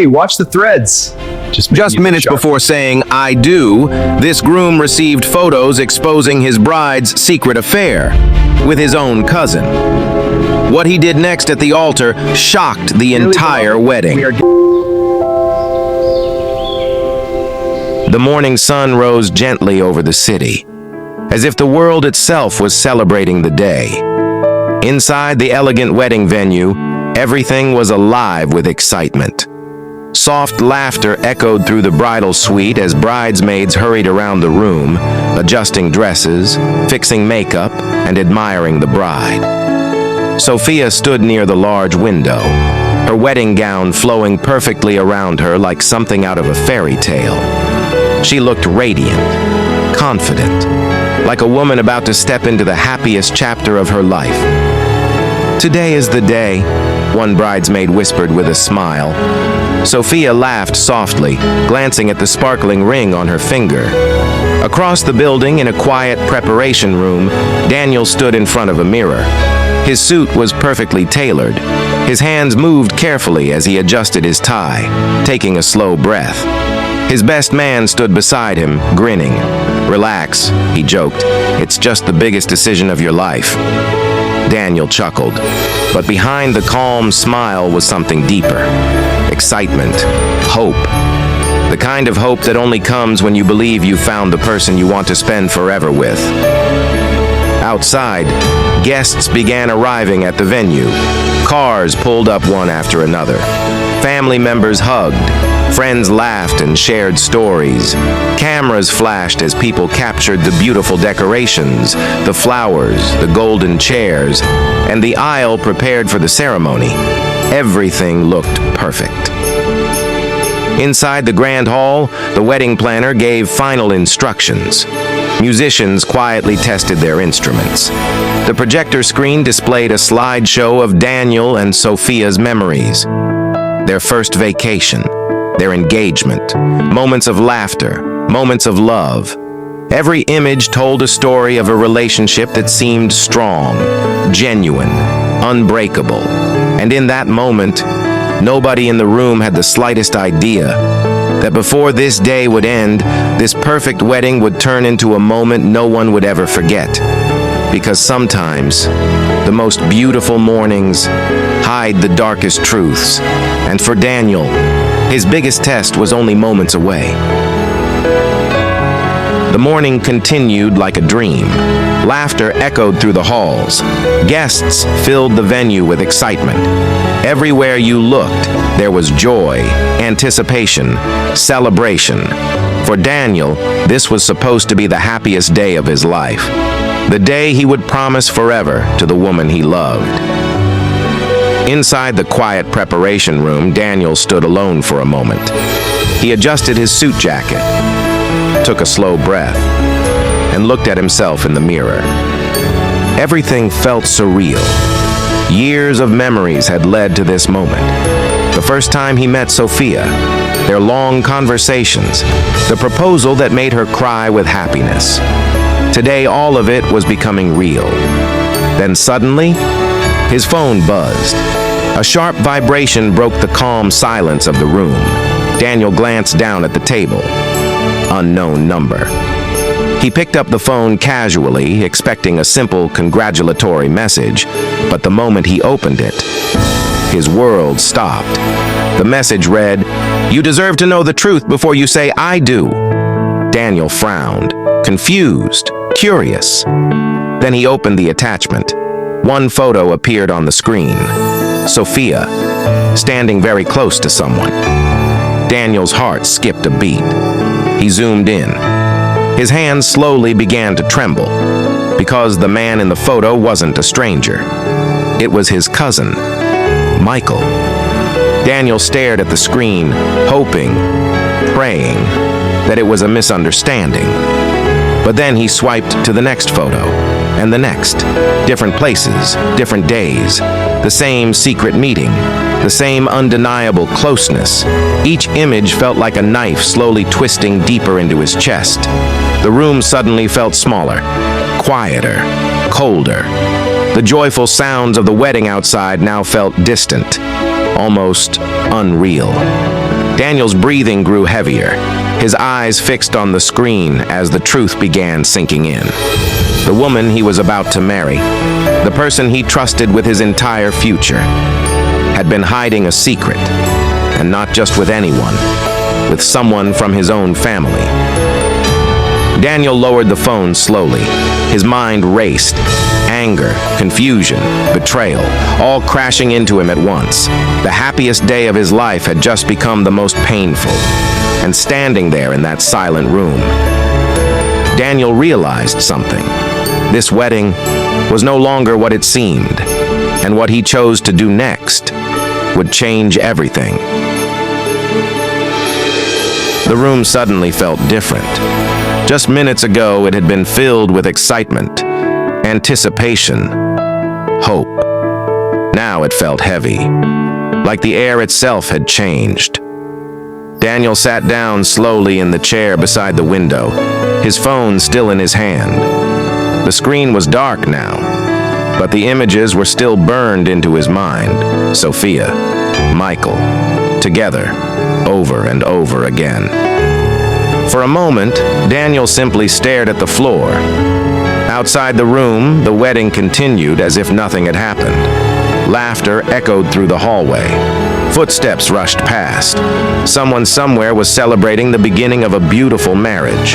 Hey, watch the threads. Just minutes before saying, "I do," this groom received photos exposing his bride's secret affair with his own cousin. What he did next at the altar shocked the entire wedding. The morning sun rose gently over the city, as if the world itself was celebrating the day. Inside the elegant wedding venue, everything was alive with excitement. Soft laughter echoed through the bridal suite as bridesmaids hurried around the room, adjusting dresses, fixing makeup, and admiring the bride. Sophia stood near the large window, her wedding gown flowing perfectly around her like something out of a fairy tale. She looked radiant, confident, like a woman about to step into the happiest chapter of her life. "Today is the day," one bridesmaid whispered with a smile. Sophia laughed softly, glancing at the sparkling ring on her finger. Across the building, in a quiet preparation room, Daniel stood in front of a mirror. His suit was perfectly tailored. His hands moved carefully as he adjusted his tie, taking a slow breath. His best man stood beside him, grinning. "Relax," he joked. "It's just the biggest decision of your life." Daniel chuckled, but behind the calm smile was something deeper. Excitement, hope. The kind of hope that only comes when you believe you found the person you want to spend forever with. Outside, guests began arriving at the venue. Cars pulled up one after another. Family members hugged. Friends laughed and shared stories. Cameras flashed as people captured the beautiful decorations, the flowers, the golden chairs, and the aisle prepared for the ceremony. Everything looked perfect. Inside the grand hall, the wedding planner gave final instructions. Musicians quietly tested their instruments. The projector screen displayed a slideshow of Daniel and Sophia's memories. Their first vacation, their engagement, moments of laughter, moments of love. Every image told a story of a relationship that seemed strong, genuine, unbreakable. And in that moment, nobody in the room had the slightest idea that before this day would end, this perfect wedding would turn into a moment no one would ever forget. Because sometimes, the most beautiful mornings hide the darkest truths. And for Daniel, his biggest test was only moments away. The morning continued like a dream. Laughter echoed through the halls. Guests filled the venue with excitement. Everywhere you looked, there was joy, anticipation, celebration. For Daniel, this was supposed to be the happiest day of his life. The day he would promise forever to the woman he loved. Inside the quiet preparation room, Daniel stood alone for a moment. He adjusted his suit jacket, took a slow breath, and looked at himself in the mirror. Everything felt surreal. Years of memories had led to this moment. The first time he met Sophia, their long conversations, the proposal that made her cry with happiness. Today, all of it was becoming real. Then suddenly, his phone buzzed. A sharp vibration broke the calm silence of the room. Daniel glanced down at the table. Unknown number. He picked up the phone casually, expecting a simple congratulatory message, but the moment he opened it, his world stopped. The message read, "You deserve to know the truth before you say I do." Daniel frowned, confused, curious. Then he opened the attachment. One photo appeared on the screen. Sophia, standing very close to someone. Daniel's heart skipped a beat. He zoomed in. His hands slowly began to tremble, because the man in the photo wasn't a stranger. It was his cousin, Michael. Daniel stared at the screen, hoping, praying, that it was a misunderstanding. But then he swiped to the next photo, and the next. Different places, different days. The same secret meeting. The same undeniable closeness. Each image felt like a knife slowly twisting deeper into his chest. The room suddenly felt smaller, quieter, colder. The joyful sounds of the wedding outside now felt distant, almost unreal. Daniel's breathing grew heavier, his eyes fixed on the screen as the truth began sinking in. The woman he was about to marry, the person he trusted with his entire future, had been hiding a secret, and not just with anyone, with someone from his own family. Daniel lowered the phone slowly. His mind raced. Anger, confusion, betrayal, all crashing into him at once. The happiest day of his life had just become the most painful. And standing there in that silent room, Daniel realized something. This wedding was no longer what it seemed, and what he chose to do next would change everything. The room suddenly felt different. Just minutes ago, it had been filled with excitement, anticipation, hope. Now it felt heavy, like the air itself had changed. Daniel sat down slowly in the chair beside the window, his phone still in his hand. The screen was dark now, but the images were still burned into his mind. Sophia, Michael, together, over and over again. For a moment, Daniel simply stared at the floor. Outside the room, the wedding continued as if nothing had happened. Laughter echoed through the hallway. Footsteps rushed past. Someone somewhere was celebrating the beginning of a beautiful marriage.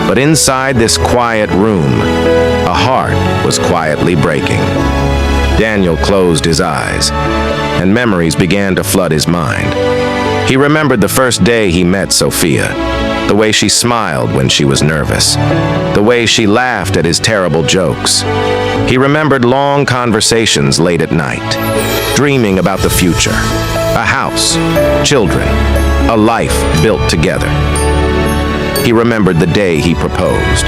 But inside this quiet room, a heart was quietly breaking. Daniel closed his eyes, and memories began to flood his mind. He remembered the first day he met Sophia, the way she smiled when she was nervous, the way she laughed at his terrible jokes. He remembered long conversations late at night, dreaming about the future, a house, children, a life built together. He remembered the day he proposed,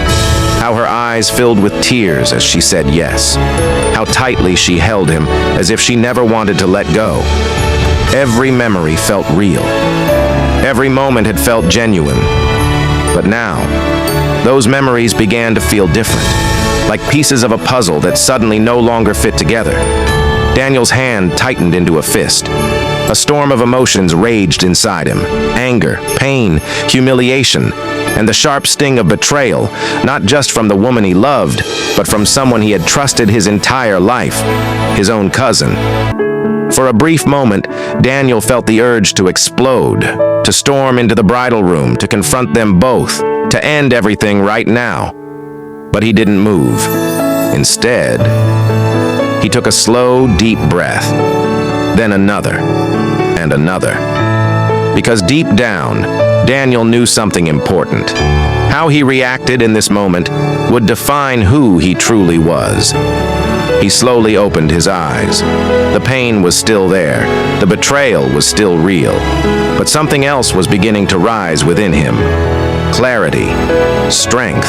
how her eyes filled with tears as she said yes, how tightly she held him as if she never wanted to let go. Every memory felt real. Every moment had felt genuine. But now, those memories began to feel different, like pieces of a puzzle that suddenly no longer fit together. Daniel's hand tightened into a fist. A storm of emotions raged inside him. Anger, pain, humiliation, and the sharp sting of betrayal, not just from the woman he loved, but from someone he had trusted his entire life, his own cousin. For a brief moment, Daniel felt the urge to explode, to storm into the bridal room, to confront them both, to end everything right now. But he didn't move. Instead, he took a slow, deep breath, then another, and another. Because deep down, Daniel knew something important. How he reacted in this moment would define who he truly was. He slowly opened his eyes. The pain was still there. The betrayal was still real. But something else was beginning to rise within him. Clarity, strength,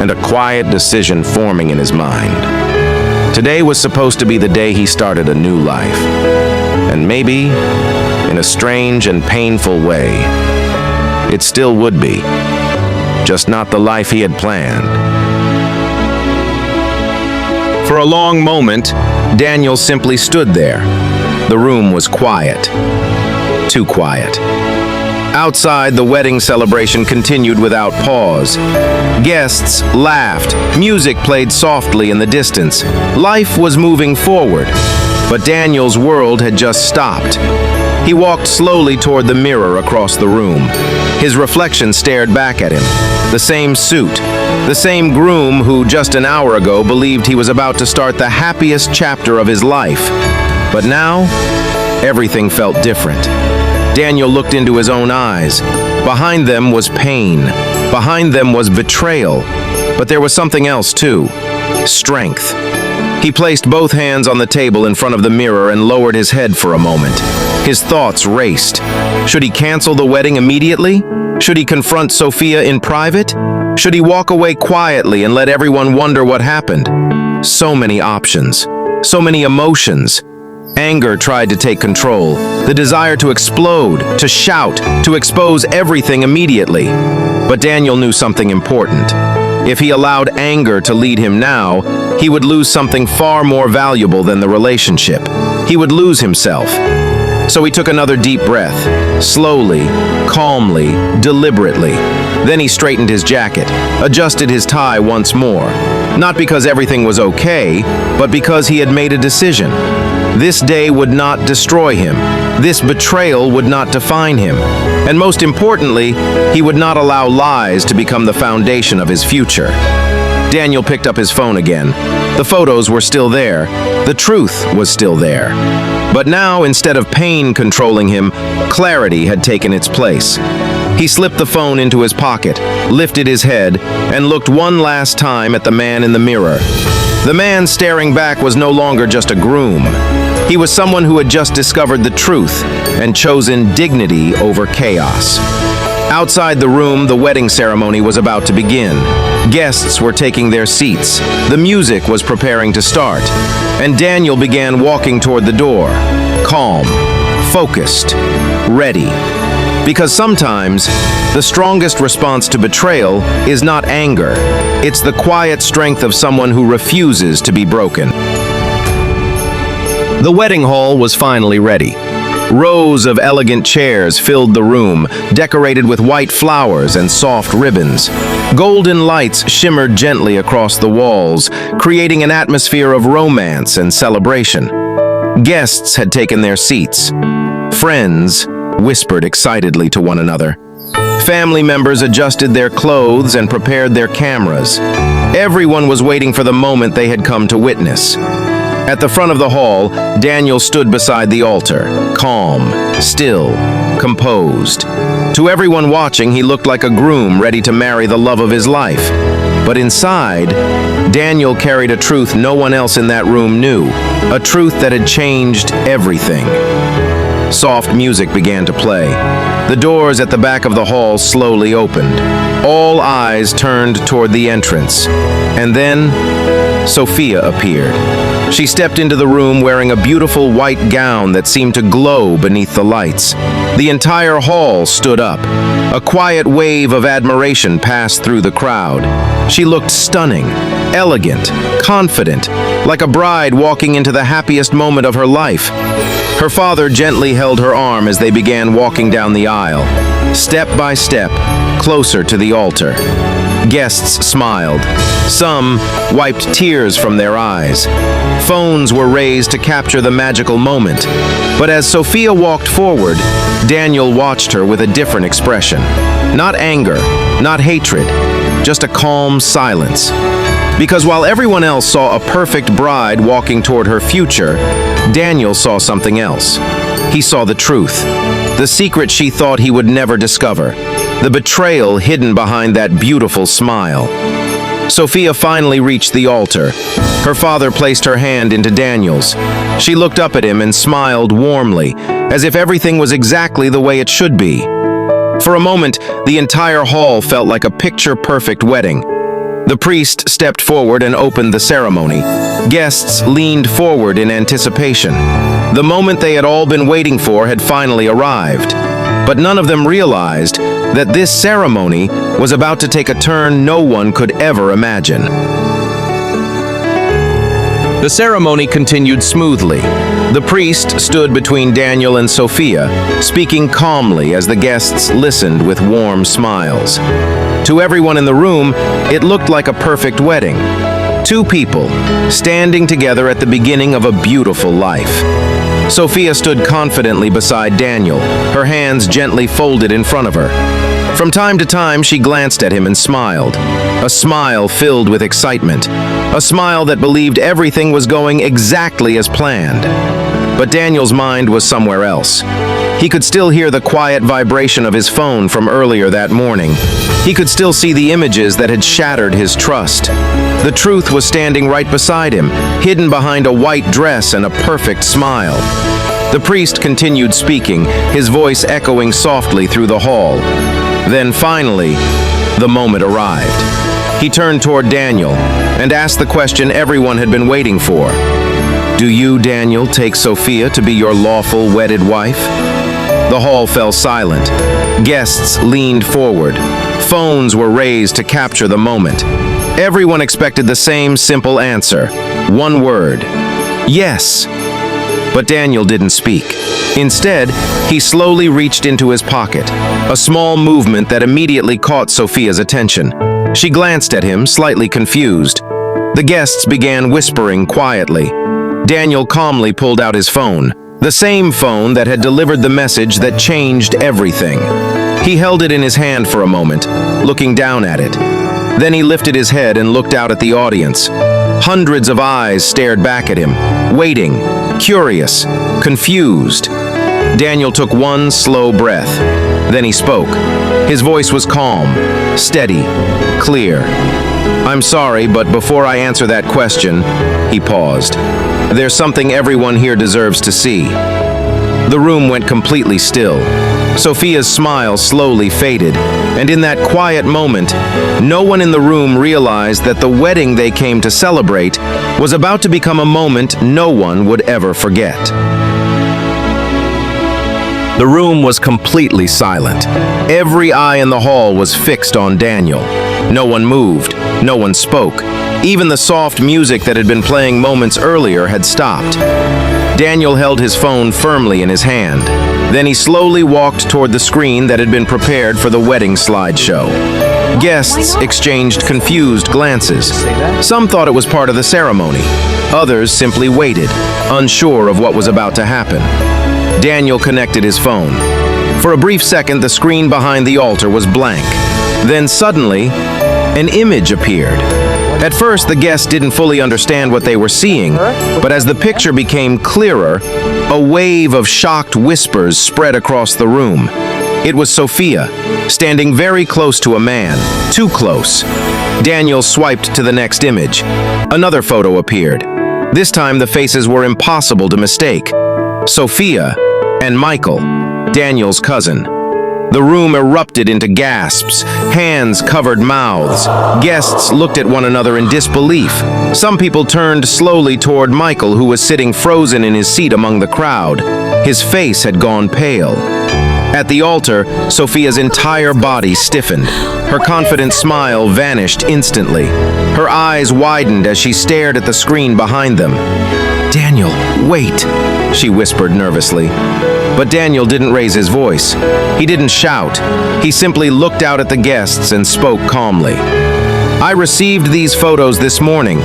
and a quiet decision forming in his mind. Today was supposed to be the day he started a new life. And maybe, in a strange and painful way, it still would be. Just not the life he had planned. For a long moment, Daniel simply stood there. The room was quiet. Too quiet. Outside, the wedding celebration continued without pause. Guests laughed. Music played softly in the distance. Life was moving forward. But Daniel's world had just stopped. He walked slowly toward the mirror across the room. His reflection stared back at him. The same suit. The same groom who just an hour ago believed he was about to start the happiest chapter of his life. But now, everything felt different. Daniel looked into his own eyes. Behind them was pain. Behind them was betrayal. But there was something else too. Strength. He placed both hands on the table in front of the mirror and lowered his head for a moment. His thoughts raced. Should he cancel the wedding immediately? Should he confront Sophia in private? Should he walk away quietly and let everyone wonder what happened? So many options. So many emotions. Anger tried to take control. The desire to explode, to shout, to expose everything immediately. But Daniel knew something important. If he allowed anger to lead him now, he would lose something far more valuable than the relationship. He would lose himself. So he took another deep breath, slowly, calmly, deliberately. Then he straightened his jacket, adjusted his tie once more. Not because everything was okay, but because he had made a decision. This day would not destroy him. This betrayal would not define him. And most importantly, he would not allow lies to become the foundation of his future. Daniel picked up his phone again. The photos were still there. The truth was still there. But now, instead of pain controlling him, clarity had taken its place. He slipped the phone into his pocket, lifted his head, and looked one last time at the man in the mirror. The man staring back was no longer just a groom. He was someone who had just discovered the truth and chosen dignity over chaos. Outside the room, the wedding ceremony was about to begin. Guests were taking their seats. The music was preparing to start. And Daniel began walking toward the door, calm, focused, ready. Because sometimes, the strongest response to betrayal is not anger. It's the quiet strength of someone who refuses to be broken. The wedding hall was finally ready. Rows of elegant chairs filled the room, decorated with white flowers and soft ribbons. Golden lights shimmered gently across the walls, creating an atmosphere of romance and celebration. Guests had taken their seats. Friends whispered excitedly to one another. Family members adjusted their clothes and prepared their cameras. Everyone was waiting for the moment they had come to witness. At the front of the hall, Daniel stood beside the altar, calm, still, composed. To everyone watching, he looked like a groom ready to marry the love of his life. But inside, Daniel carried a truth no one else in that room knew, a truth that had changed everything. Soft music began to play. The doors at the back of the hall slowly opened. All eyes turned toward the entrance. And then, Sophia appeared. She stepped into the room wearing a beautiful white gown that seemed to glow beneath the lights. The entire hall stood up. A quiet wave of admiration passed through the crowd. She looked stunning, elegant, confident, like a bride walking into the happiest moment of her life. Her father gently held her arm as they began walking down the aisle, step by step, closer to the altar. Guests smiled. Some wiped tears from their eyes. Phones were raised to capture the magical moment. But as Sophia walked forward, Daniel watched her with a different expression. Not anger, not hatred, just a calm silence. Because while everyone else saw a perfect bride walking toward her future, Daniel saw something else. He saw the truth, the secret she thought he would never discover, the betrayal hidden behind that beautiful smile. Sophia finally reached the altar. Her father placed her hand into Daniel's. She looked up at him and smiled warmly, as if everything was exactly the way it should be. For a moment, the entire hall felt like a picture-perfect wedding. The priest stepped forward and opened the ceremony. Guests leaned forward in anticipation. The moment they had all been waiting for had finally arrived. But none of them realized that this ceremony was about to take a turn no one could ever imagine. The ceremony continued smoothly. The priest stood between Daniel and Sophia, speaking calmly as the guests listened with warm smiles. To everyone in the room, it looked like a perfect wedding. Two people, standing together at the beginning of a beautiful life. Sophia stood confidently beside Daniel, her hands gently folded in front of her. From time to time, she glanced at him and smiled. A smile filled with excitement. A smile that believed everything was going exactly as planned. But Daniel's mind was somewhere else. He could still hear the quiet vibration of his phone from earlier that morning. He could still see the images that had shattered his trust. The truth was standing right beside him, hidden behind a white dress and a perfect smile. The priest continued speaking, his voice echoing softly through the hall. Then finally, the moment arrived. He turned toward Daniel and asked the question everyone had been waiting for. Do you, Daniel, take Sophia to be your lawful wedded wife? The hall fell silent. Guests leaned forward. Phones were raised to capture the moment. Everyone expected the same simple answer. One word. Yes. But Daniel didn't speak. Instead, he slowly reached into his pocket, a small movement that immediately caught Sophia's attention. She glanced at him, slightly confused. The guests began whispering quietly. Daniel calmly pulled out his phone, the same phone that had delivered the message that changed everything. He held it in his hand for a moment, looking down at it. Then he lifted his head and looked out at the audience. Hundreds of eyes stared back at him, waiting, curious, confused. Daniel took one slow breath. Then he spoke. His voice was calm, steady, clear. "I'm sorry, but before I answer that question," he paused, "there's something everyone here deserves to see." The room went completely still. Sophia's smile slowly faded, and in that quiet moment, no one in the room realized that the wedding they came to celebrate was about to become a moment no one would ever forget. The room was completely silent. Every eye in the hall was fixed on Daniel. No one moved, no one spoke. Even the soft music that had been playing moments earlier had stopped. Daniel held his phone firmly in his hand. Then he slowly walked toward the screen that had been prepared for the wedding slideshow. Guests exchanged confused glances. Some thought it was part of the ceremony. Others simply waited, unsure of what was about to happen. Daniel connected his phone. For a brief second, the screen behind the altar was blank. Then suddenly, an image appeared. At first, the guests didn't fully understand what they were seeing, but as the picture became clearer, a wave of shocked whispers spread across the room. It was Sophia, standing very close to a man, too close. Daniel swiped to the next image. Another photo appeared. This time, the faces were impossible to mistake. Sophia and Michael, Daniel's cousin. The room erupted into gasps. Hands covered mouths. Guests looked at one another in disbelief. Some people turned slowly toward Michael, who was sitting frozen in his seat among the crowd. His face had gone pale. At the altar, Sophia's entire body stiffened. Her confident smile vanished instantly. Her eyes widened as she stared at the screen behind them. "Daniel, wait," she whispered nervously. But Daniel didn't raise his voice. He didn't shout. He simply looked out at the guests and spoke calmly. "I received these photos this morning."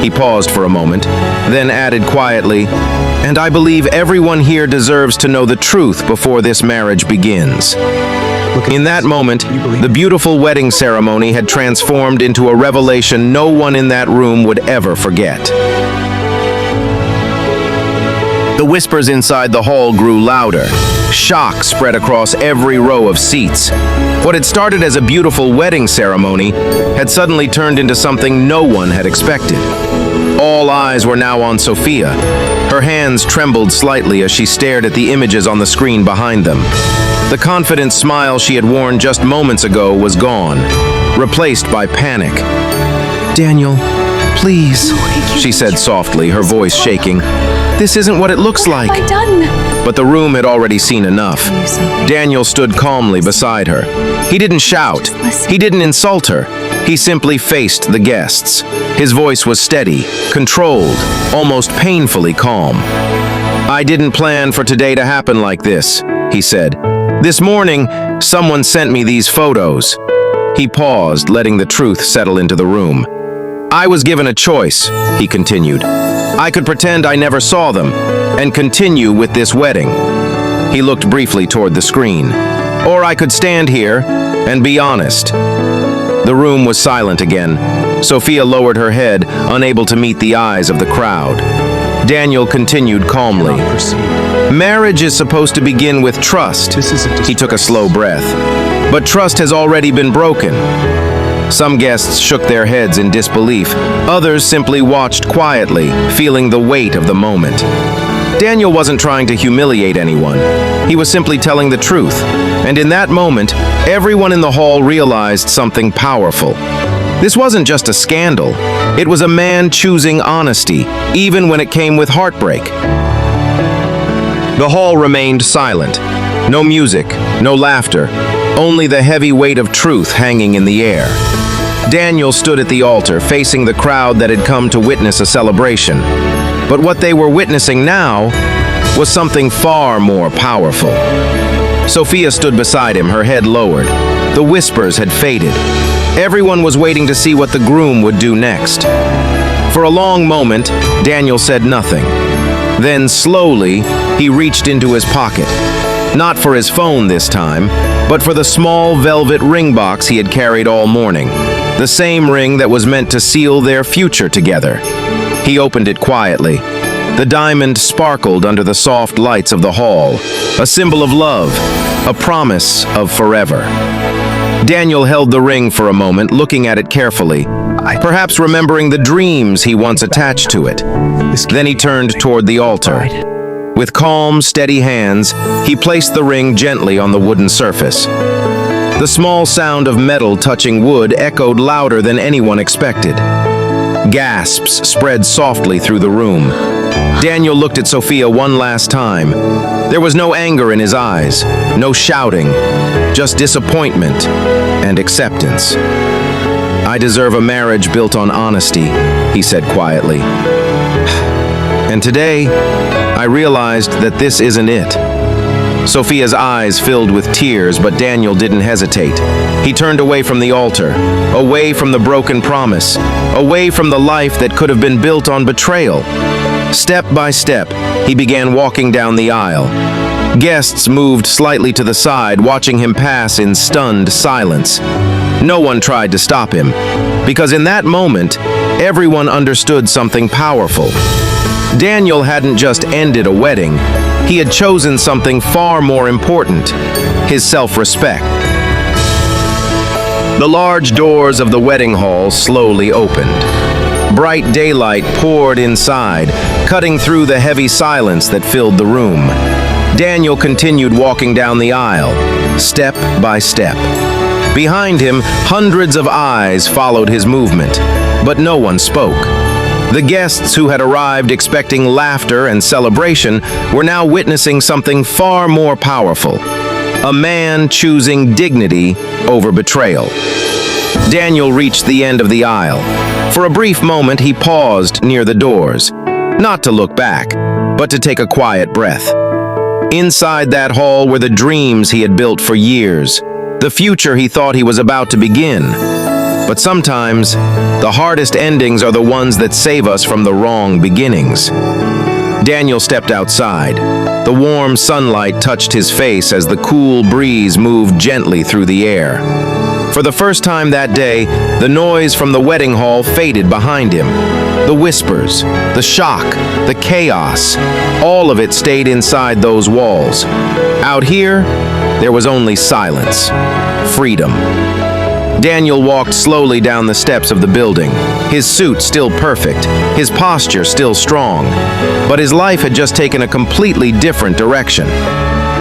He paused for a moment, then added quietly, "And I believe everyone here deserves to know the truth before this marriage begins." In that moment, the beautiful wedding ceremony had transformed into a revelation no one in that room would ever forget. The whispers inside the hall grew louder. Shock spread across every row of seats. What had started as a beautiful wedding ceremony had suddenly turned into something no one had expected. All eyes were now on Sophia. Her hands trembled slightly as she stared at the images on the screen behind them. The confident smile she had worn just moments ago was gone, replaced by panic. "Daniel, please," she said softly, her voice shaking. "This isn't what it looks like." What have I done? But the room had already seen enough. Daniel stood calmly beside her. He didn't shout. He didn't insult her. He simply faced the guests. His voice was steady, controlled, almost painfully calm. "I didn't plan for today to happen like this," he said. "This morning, someone sent me these photos." He paused, letting the truth settle into the room. "I was given a choice," he continued. "I could pretend I never saw them and continue with this wedding." He looked briefly toward the screen. "Or I could stand here and be honest." The room was silent again. Sophia lowered her head, unable to meet the eyes of the crowd. Daniel continued calmly. "Marriage is supposed to begin with trust." He took a slow breath. "But trust has already been broken." Some guests shook their heads in disbelief. Others simply watched quietly, feeling the weight of the moment. Daniel wasn't trying to humiliate anyone. He was simply telling the truth. And in that moment, everyone in the hall realized something powerful. This wasn't just a scandal. It was a man choosing honesty, even when it came with heartbreak. The hall remained silent. No music, no laughter, only the heavy weight of truth hanging in the air. Daniel stood at the altar, facing the crowd that had come to witness a celebration. But what they were witnessing now was something far more powerful. Sophia stood beside him, her head lowered. The whispers had faded. Everyone was waiting to see what the groom would do next. For a long moment, Daniel said nothing. Then, slowly, he reached into his pocket. Not for his phone this time, but for the small velvet ring box he had carried all morning. The same ring that was meant to seal their future together. He opened it quietly. The diamond sparkled under the soft lights of the hall, a symbol of love, a promise of forever. Daniel held the ring for a moment, looking at it carefully, perhaps remembering the dreams he once attached to it. Then he turned toward the altar. With calm, steady hands, he placed the ring gently on the wooden surface. The small sound of metal touching wood echoed louder than anyone expected. Gasps spread softly through the room. Daniel looked at Sophia one last time. There was no anger in his eyes, no shouting, just disappointment and acceptance. "I deserve a marriage built on honesty," he said quietly. "And today, I realized that this isn't it." Sophia's eyes filled with tears, but Daniel didn't hesitate. He turned away from the altar, away from the broken promise, away from the life that could have been built on betrayal. Step by step, he began walking down the aisle. Guests moved slightly to the side, watching him pass in stunned silence. No one tried to stop him, because in that moment, everyone understood something powerful. Daniel hadn't just ended a wedding, he had chosen something far more important, his self-respect. The large doors of the wedding hall slowly opened. Bright daylight poured inside, cutting through the heavy silence that filled the room. Daniel continued walking down the aisle, step by step. Behind him, hundreds of eyes followed his movement, but no one spoke. The guests who had arrived expecting laughter and celebration were now witnessing something far more powerful. A man choosing dignity over betrayal. Daniel reached the end of the aisle. For a brief moment, he paused near the doors, not to look back, but to take a quiet breath. Inside that hall were the dreams he had built for years, the future he thought he was about to begin. But sometimes, the hardest endings are the ones that save us from the wrong beginnings. Daniel stepped outside. The warm sunlight touched his face as the cool breeze moved gently through the air. For the first time that day, the noise from the wedding hall faded behind him. The whispers, the shock, the chaos, all of it stayed inside those walls. Out here, there was only silence, freedom. Daniel walked slowly down the steps of the building, his suit still perfect, his posture still strong, but his life had just taken a completely different direction.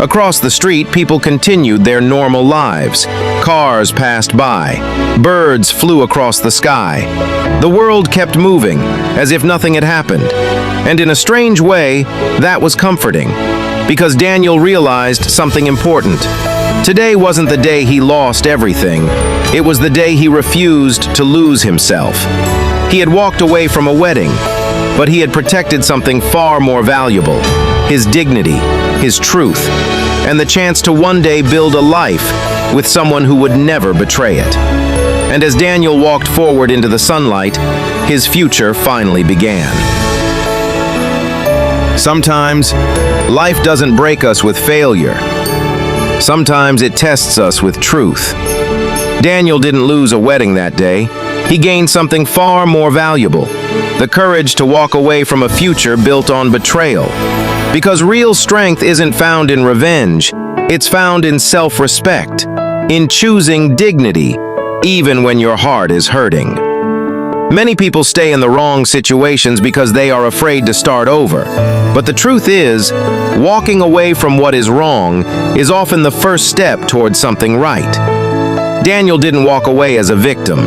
Across the street, people continued their normal lives. Cars passed by. Birds flew across the sky. The world kept moving, as if nothing had happened. And in a strange way, that was comforting, because Daniel realized something important. Today wasn't the day he lost everything. It was the day he refused to lose himself. He had walked away from a wedding, but he had protected something far more valuable: his dignity, his truth, and the chance to one day build a life with someone who would never betray it. And as Daniel walked forward into the sunlight, his future finally began. Sometimes, life doesn't break us with failure. Sometimes it tests us with truth. Daniel didn't lose a wedding that day. He gained something far more valuable: the courage to walk away from a future built on betrayal. Because real strength isn't found in revenge, it's found in self-respect, in choosing dignity, even when your heart is hurting. Many people stay in the wrong situations because they are afraid to start over. But the truth is, walking away from what is wrong is often the first step towards something right. Daniel didn't walk away as a victim.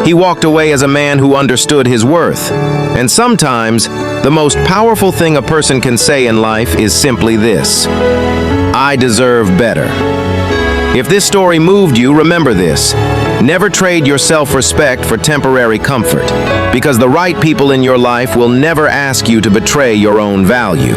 He walked away as a man who understood his worth. And sometimes, the most powerful thing a person can say in life is simply this: I deserve better. If this story moved you, remember this: never trade your self-respect for temporary comfort, because the right people in your life will never ask you to betray your own value.